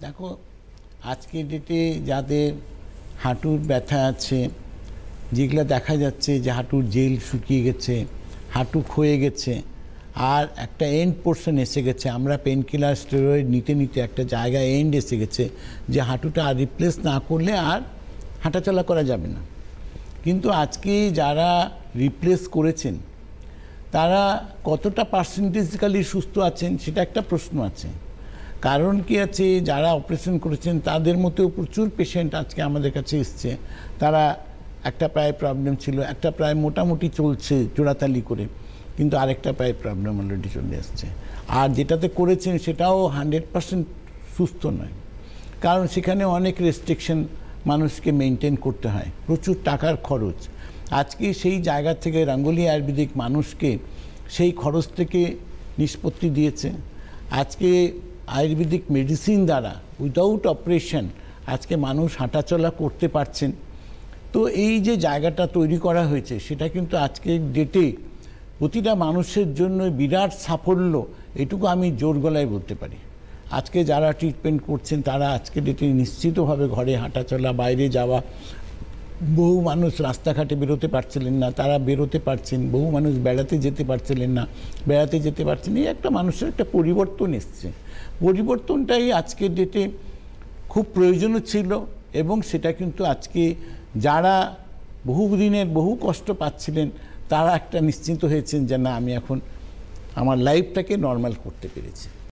দেখো, আজকের ডেটে যাদের হাঁটুর ব্যথা আছে, যেগুলো দেখা যাচ্ছে যে হাঁটুর জেল শুকিয়ে গেছে, হাঁটু ক্ষয়ে গেছে, আর একটা এন্ড পোর্শন এসে গেছে, আমরা পেন কিলার স্টেরয়েড নিতে নিতে একটা জায়গায় এন্ড এসে গেছে যে হাঁটুটা আর রিপ্লেস না করলে আর হাঁটাচলা করা যাবে না। কিন্তু আজকে যারা রিপ্লেস করেছেন তারা কতটা পার্সেন্টেজিক্যালি সুস্থ আছেন সেটা একটা প্রশ্ন আছে। কারণ কি আছে, যারা অপারেশন করেছেন তাদের মধ্যেও প্রচুর পেশেন্ট আজকে আমাদের কাছে এসছে, তারা একটা প্রায় প্রবলেম ছিল, একটা প্রায় মোটামুটি চলছে জোড়াতালি করে, কিন্তু আরেকটা প্রায় প্রবলেম অলরেডি চলে আসছে। আর যেটাতে করেছেন সেটাও 100% সুস্থ নয়, কারণ সেখানে অনেক রেস্ট্রিকশন মানুষকে মেনটেন করতে হয়, প্রচুর টাকার খরচ। আজকে সেই জায়গা থেকে রাঙ্গুলি আয়ুর্বেদিক মানুষকে সেই খরচ থেকে নিষ্পত্তি দিয়েছে। আজকে আয়ুর্বেদিক মেডিসিন দ্বারা উইদাউট অপারেশন আজকে মানুষ হাঁটাচলা করতে পারছেন। তো এই যে জায়গাটা তৈরি করা হয়েছে সেটা কিন্তু আজকের ডেটে প্রতিটা মানুষের জন্য বিরাট সাফল্য, এটুকু আমি জোর গলায় বলতে পারি। আজকে যারা ট্রিটমেন্ট করছেন তারা আজকে ডেটে নিশ্চিতভাবে ঘরে হাঁটাচলা, বাইরে যাওয়া, বহু মানুষ রাস্তাঘাটে বেরোতে পারছিলেন না, তারা বেরোতে পারছেন, বহু মানুষ বেড়াতে যেতে পারছিলেন না, বেড়াতে যেতে পারছেন। এই একটা মানুষের একটা পরিবর্তন এসছে। পরিবর্তনটাই আজকের ডেটে খুব প্রয়োজনীয় ছিল, এবং সেটা কিন্তু আজকে যারা বহুদিনের বহু কষ্ট পাচ্ছিলেন তারা একটা নিশ্চিন্ত হয়েছেন যে না, আমি এখন আমার লাইফটাকে নর্মাল করতে পেরেছি।